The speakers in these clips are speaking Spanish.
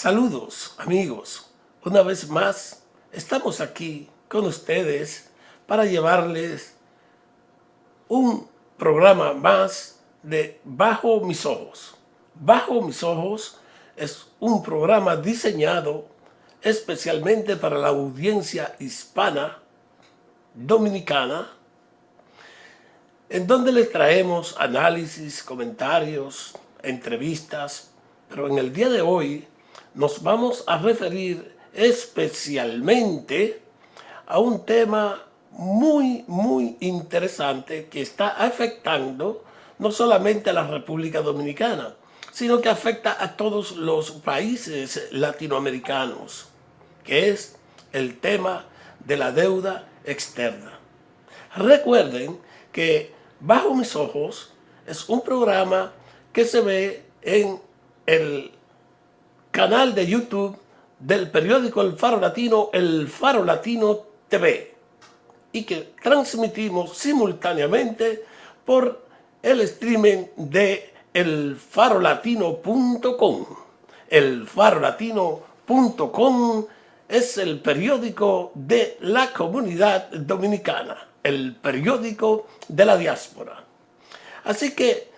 Saludos amigos, una vez más estamos aquí con ustedes para llevarles un programa más de Bajo Mis Ojos. Bajo Mis Ojos es un programa diseñado especialmente para la audiencia hispana dominicana, en donde les traemos análisis, comentarios, entrevistas, pero en el día de hoy nos vamos a referir especialmente a un tema muy interesante que está afectando no solamente a la República Dominicana, sino que afecta a todos los países latinoamericanos, que es el tema de la deuda externa. Recuerden que Bajo Mis Ojos es un programa que se ve en el canal de YouTube del periódico El Faro Latino TV, y que transmitimos simultáneamente por el streaming de elfarolatino.com. Elfarolatino.com es el periódico de la comunidad dominicana, el periódico de la diáspora. Así que,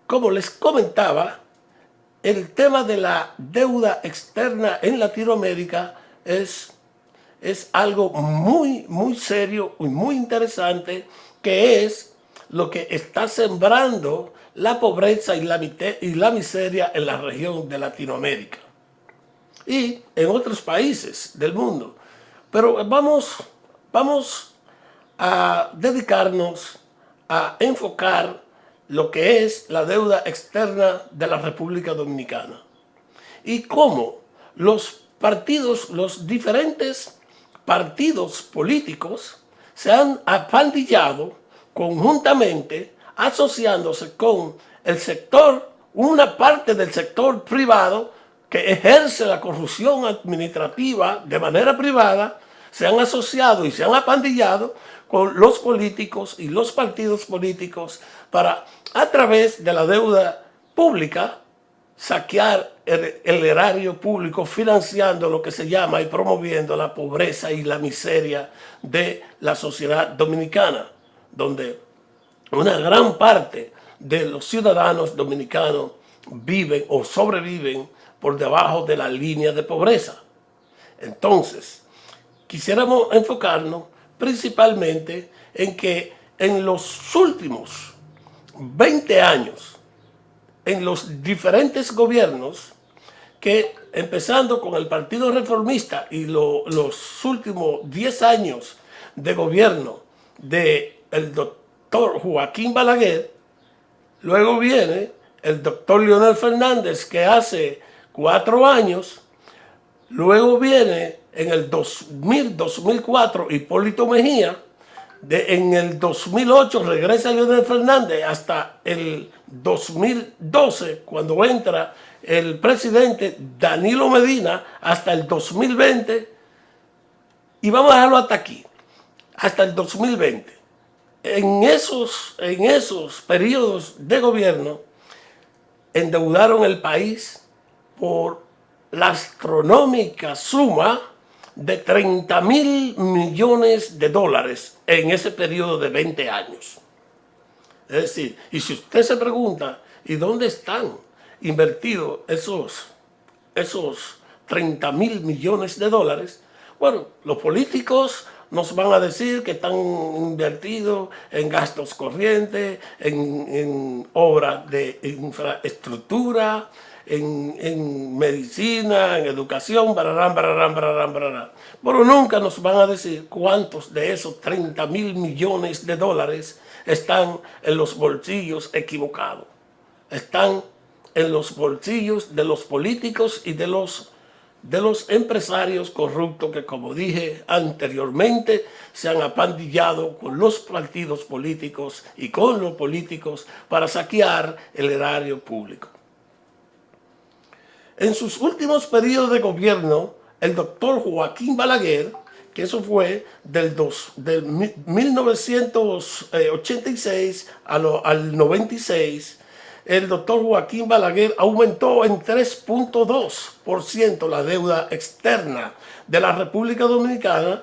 como les comentaba, el tema de la deuda externa en Latinoamérica es algo muy serio y muy interesante, que es lo que está sembrando la pobreza y la miseria en la región de Latinoamérica y en otros países del mundo. Pero vamos a dedicarnos a enfocar lo que es la deuda externa de la República Dominicana y cómo los diferentes partidos políticos se han apandillado conjuntamente, asociándose con el sector, una parte del sector privado que ejerce la corrupción administrativa de manera privada. Se han asociado y se han apandillado con los políticos y los partidos políticos para, a través de la deuda pública, saquear el erario público, financiando lo que se llama y promoviendo la pobreza y la miseria de la sociedad dominicana, donde una gran parte de los ciudadanos dominicanos viven o sobreviven por debajo de la línea de pobreza. Entonces, quisiéramos enfocarnos principalmente en que en los últimos 20 años, en los diferentes gobiernos, que empezando con el Partido Reformista y los últimos 10 años de gobierno del doctor Joaquín Balaguer, luego viene el doctor Leonel Fernández, que hace 4 años, luego viene en el 2004 Hipólito Mejía, en el 2008 regresa Leonel Fernández hasta el 2012, cuando entra el presidente Danilo Medina, hasta el 2020, y vamos a dejarlo hasta aquí, hasta el 2020. En esos periodos de gobierno endeudaron el país por la astronómica suma de 30.000 millones de dólares en ese periodo de 20 años. Es decir, y si usted se pregunta, ¿y dónde están invertidos esos 30.000 millones de dólares? Bueno, los políticos nos van a decir que están invertidos en gastos corrientes, en obras de infraestructura, en medicina, en educación, bararán. Pero nunca nos van a decir cuántos de esos 30.000 millones de dólares están en los bolsillos equivocados. Están en los bolsillos de los políticos y de los empresarios corruptos que, como dije anteriormente, se han apandillado con los partidos políticos y con los políticos para saquear el erario público. En sus últimos periodos de gobierno, el doctor Joaquín Balaguer, que eso fue del 1986 al 96, el doctor Joaquín Balaguer aumentó en 3.2% la deuda externa de la República Dominicana,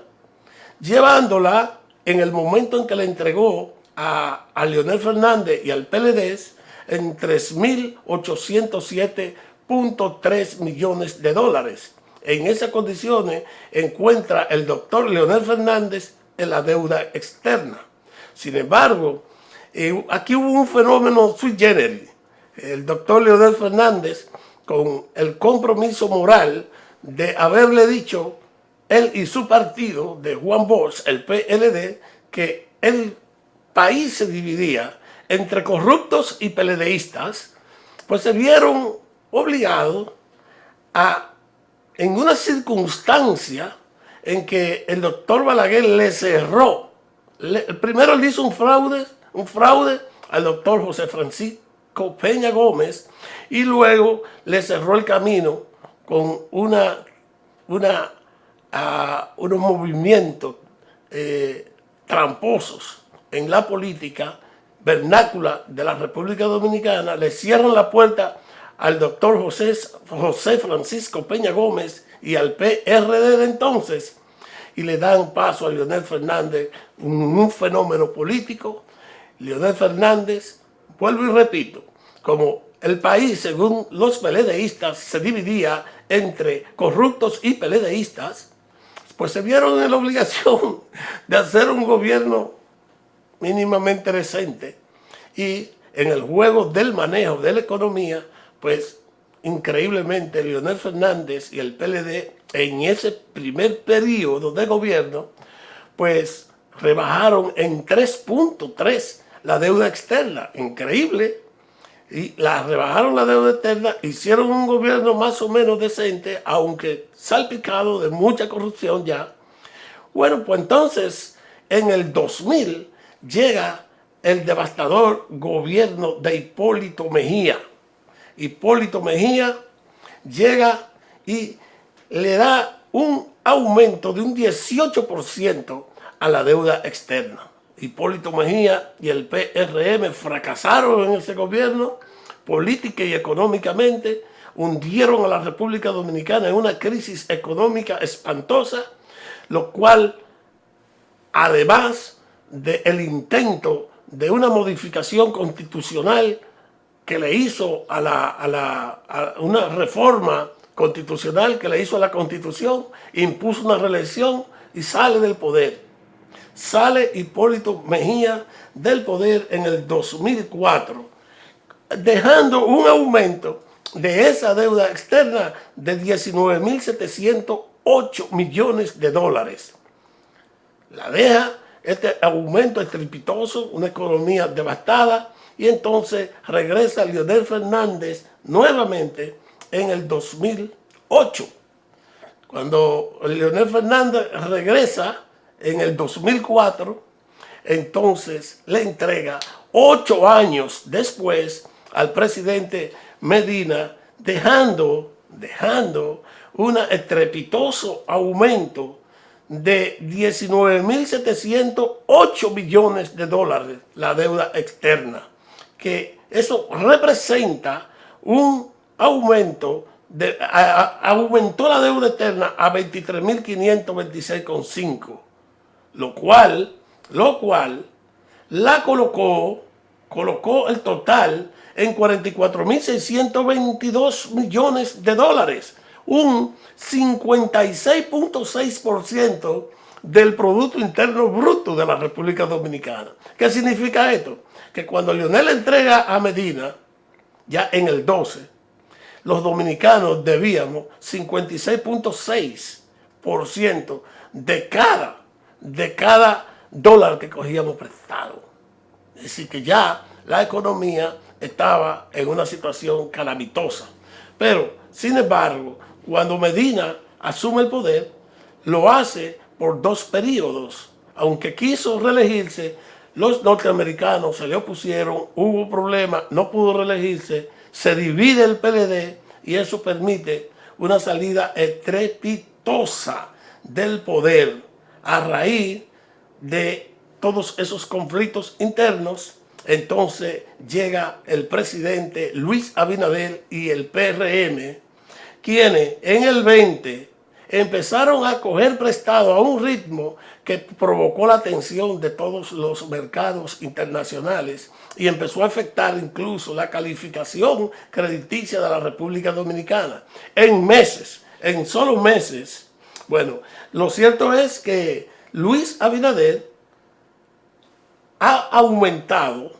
llevándola en el momento en que le entregó a Leonel Fernández y al PLD en 3.807.3 millones de dólares. En esas condiciones encuentra el doctor Leonel Fernández en la deuda externa. Sin embargo, aquí hubo un fenómeno sui generis. El doctor Leonel Fernández, con el compromiso moral de haberle dicho él y su partido de Juan Bosch, el PLD, que el país se dividía entre corruptos y PLDistas, pues se vieron obligados a, en una circunstancia en que el doctor Balaguer le cerró, primero le hizo un fraude al doctor José Francisco Peña Gómez y luego le cerró el camino con unos movimientos tramposos en la política vernácula de la República Dominicana. Le cierran la puerta al doctor José Francisco Peña Gómez y al PRD de entonces, y le dan paso a Leonel Fernández, un fenómeno político. Leonel Fernández, vuelvo y repito, como el país, según los PLDistas, se dividía entre corruptos y PLDistas, pues se vieron en la obligación de hacer un gobierno mínimamente decente, y en el juego del manejo de la economía, pues increíblemente Leonel Fernández y el PLD en ese primer periodo de gobierno, pues rebajaron en 3.3 la deuda externa, increíble, y rebajaron la deuda externa, hicieron un gobierno más o menos decente, aunque salpicado de mucha corrupción ya. Bueno, pues entonces en el 2000 llega el devastador gobierno de Hipólito Mejía. Hipólito Mejía llega y le da un aumento de un 18% a la deuda externa. Hipólito Mejía y el PRM fracasaron en ese gobierno política y económicamente, hundieron a la República Dominicana en una crisis económica espantosa, lo cual, además del intento de una modificación constitucional que le hizo a una reforma constitucional que le hizo a la Constitución, impuso una reelección y sale del poder. Sale Hipólito Mejía del poder en el 2004, dejando un aumento de esa deuda externa de 19.708 millones de dólares. La deja este aumento estrepitoso, una economía devastada, y entonces regresa Leonel Fernández nuevamente en el 2008. Cuando Leonel Fernández regresa en el 2004, entonces le entrega 8 años después al presidente Medina, dejando un estrepitoso aumento de 19.708 millones de dólares la deuda externa, que eso representa un aumento aumentó la deuda externa a 23.526,5, lo cual la colocó el total en 44.622 millones de dólares, un 56.6% del Producto Interno Bruto de la República Dominicana. ¿Qué significa esto? Que cuando Leonel entrega a Medina, ya en el 12, los dominicanos debíamos 56.6% de cada dólar que cogíamos prestado. Es decir, que ya la economía estaba en una situación calamitosa. Pero, sin embargo, cuando Medina asume el poder, lo hace por 2 periodos. Aunque quiso reelegirse, los norteamericanos se le opusieron, hubo problemas, no pudo reelegirse, se divide el PLD y eso permite una salida estrepitosa del poder a raíz de todos esos conflictos internos entonces llega el presidente Luis Abinader y el PRM, quienes en el 20 empezaron a coger prestado a un ritmo que provocó la tensión de todos los mercados internacionales y empezó a afectar incluso la calificación crediticia de la República Dominicana. En meses, en solo meses. Bueno, lo cierto es que Luis Abinader ha aumentado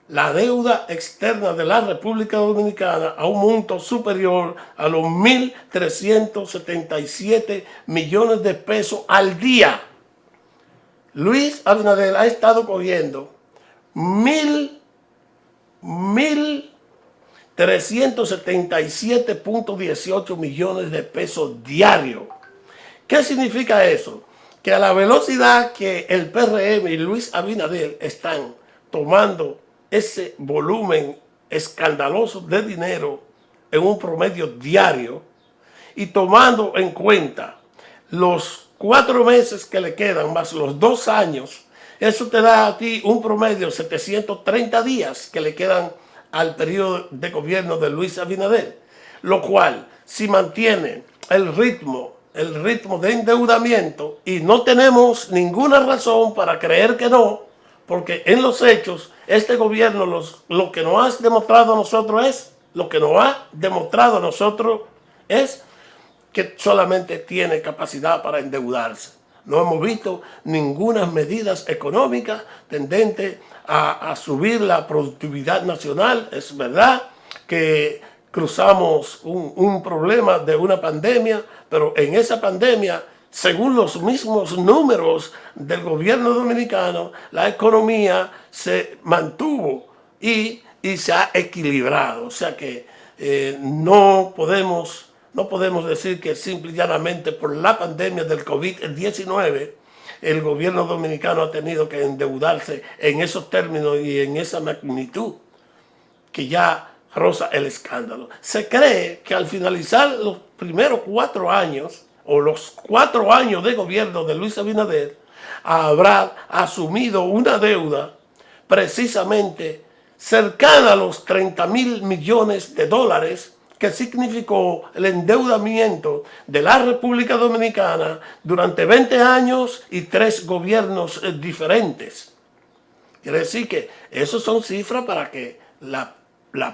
la deuda externa de la República Dominicana a un monto superior a los 1.377 millones de pesos al día. Luis Abinader ha estado cogiendo 1.377.18 millones de pesos diarios. ¿Qué significa eso? Que a la velocidad que el PRM y Luis Abinader están tomando ese volumen escandaloso de dinero en un promedio diario y tomando en cuenta los 4 meses que le quedan más los 2 años, eso te da a ti un promedio de 730 días que le quedan al periodo de gobierno de Luis Abinader, lo cual, si mantiene el ritmo de endeudamiento, y no tenemos ninguna razón para creer que no, porque en los hechos este gobierno lo que nos ha demostrado a nosotros es que solamente tiene capacidad para endeudarse. No hemos visto ninguna medidas económicas tendentes a subir la productividad nacional. Es verdad que cruzamos un problema de una pandemia, pero en esa pandemia, según los mismos números del gobierno dominicano, la economía se mantuvo y se ha equilibrado. O sea que no podemos decir que simple y llanamente por la pandemia del COVID-19 el gobierno dominicano ha tenido que endeudarse en esos términos y en esa magnitud que ya roza el escándalo. Se cree que al finalizar los primeros 4 años o los 4 años de gobierno de Luis Abinader, habrá asumido una deuda precisamente cercana a los 30.000 millones de dólares, que significó el endeudamiento de la República Dominicana durante 20 años y 3 gobiernos diferentes. Quiere decir que esas son cifras para que la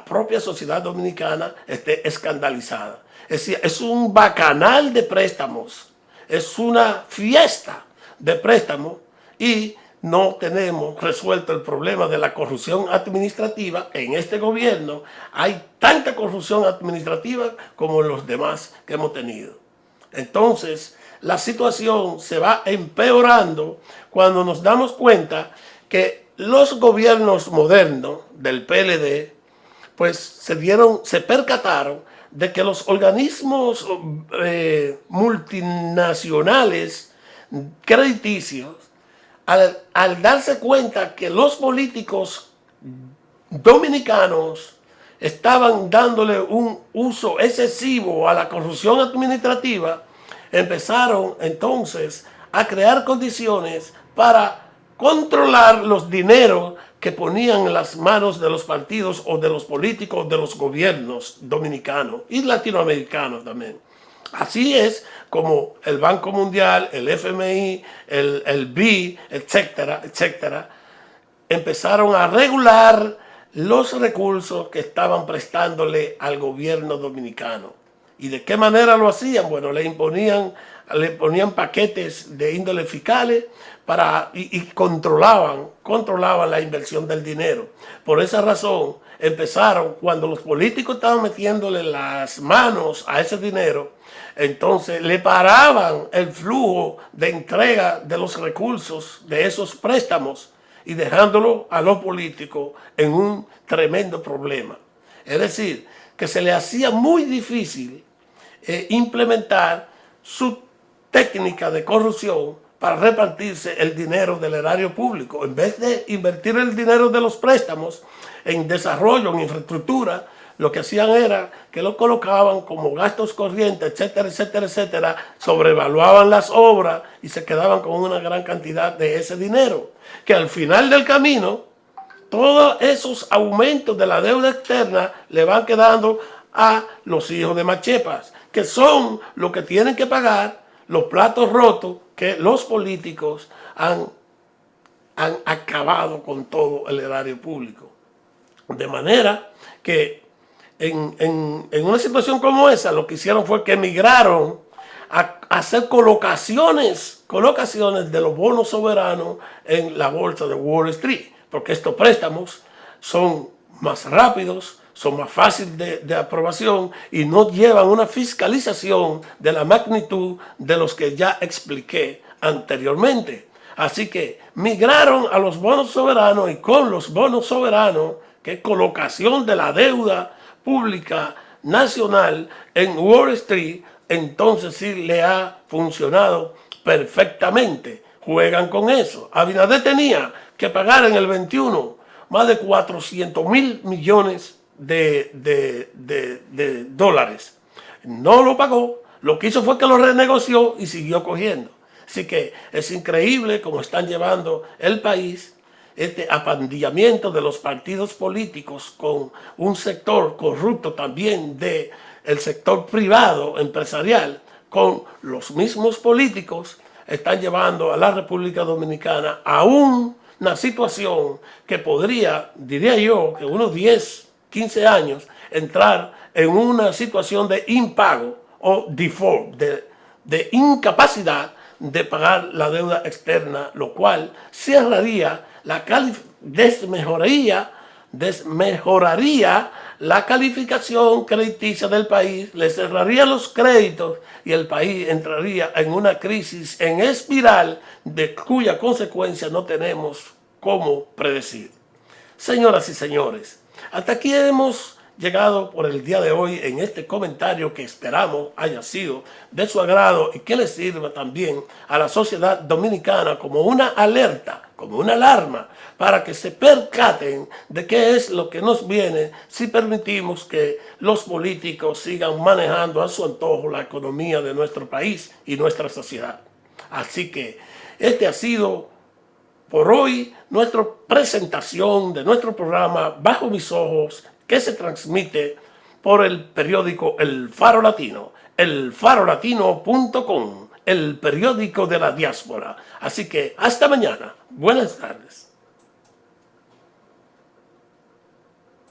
propia sociedad dominicana esté escandalizada. Es decir, es un bacanal de préstamos, es una fiesta de préstamos y no tenemos resuelto el problema de la corrupción administrativa. En este gobierno hay tanta corrupción administrativa como los demás que hemos tenido. Entonces, la situación se va empeorando cuando nos damos cuenta que los gobiernos modernos del PLD pues se percataron de que los organismos multinacionales crediticios, al darse cuenta que los políticos dominicanos estaban dándole un uso excesivo a la corrupción administrativa, empezaron entonces a crear condiciones para controlar los dineros que ponían en las manos de los partidos o de los políticos de los gobiernos dominicanos y latinoamericanos también. Así es como el Banco Mundial, el FMI, el BI, etcétera, etcétera, empezaron a regular los recursos que estaban prestándole al gobierno dominicano. ¿Y de qué manera lo hacían? Bueno, le ponían paquetes de índole fiscales y controlaban la inversión del dinero. Por esa razón empezaron, cuando los políticos estaban metiéndole las manos a ese dinero, entonces le paraban el flujo de entrega de los recursos de esos préstamos y dejándolo a los políticos en un tremendo problema. Es decir, que se le hacía muy difícil implementar su técnica de corrupción para repartirse el dinero del erario público. En vez de invertir el dinero de los préstamos en desarrollo, en infraestructura, lo que hacían era que lo colocaban como gastos corrientes, etcétera, etcétera, etcétera, sobrevaluaban las obras y se quedaban con una gran cantidad de ese dinero, que al final del camino todos esos aumentos de la deuda externa le van quedando a los hijos de Machepas, que son los que tienen que pagar los platos rotos que los políticos han acabado con todo el erario público. De manera que en una situación como esa, lo que hicieron fue que emigraron a hacer colocaciones de los bonos soberanos en la bolsa de Wall Street, porque estos préstamos son más rápidos, son más fáciles de aprobación y no llevan una fiscalización de la magnitud de los que ya expliqué anteriormente. Así que migraron a los bonos soberanos, y con los bonos soberanos, que es colocación de la deuda pública nacional en Wall Street, entonces sí le ha funcionado perfectamente. Juegan con eso. Abinader tenía que pagar en el 21 más de 400.000 millones de dólares. No lo pagó. Lo que hizo fue que lo renegoció y siguió cogiendo. Así que es increíble cómo están llevando el país, este apandillamiento de los partidos políticos con un sector corrupto también del sector privado empresarial, con los mismos políticos, están llevando a la República Dominicana a una situación que podría, diría yo, que unos 10, 15 años, entrar en una situación de impago o default, de incapacidad de pagar la deuda externa, lo cual cerraría desmejoraría la calificación crediticia del país, le cerraría los créditos y el país entraría en una crisis en espiral de cuya consecuencia no tenemos cómo predecir. Señoras y señores, hasta aquí hemos llegado por el día de hoy en este comentario que esperamos haya sido de su agrado y que le sirva también a la sociedad dominicana como una alerta, como una alarma, para que se percaten de qué es lo que nos viene si permitimos que los políticos sigan manejando a su antojo la economía de nuestro país y nuestra sociedad. Así que este ha sido por hoy nuestra presentación de nuestro programa Bajo Mis Ojos, que se transmite por el periódico El Faro Latino, elfarolatino.com, el periódico de la diáspora. Así que hasta mañana. Buenas tardes.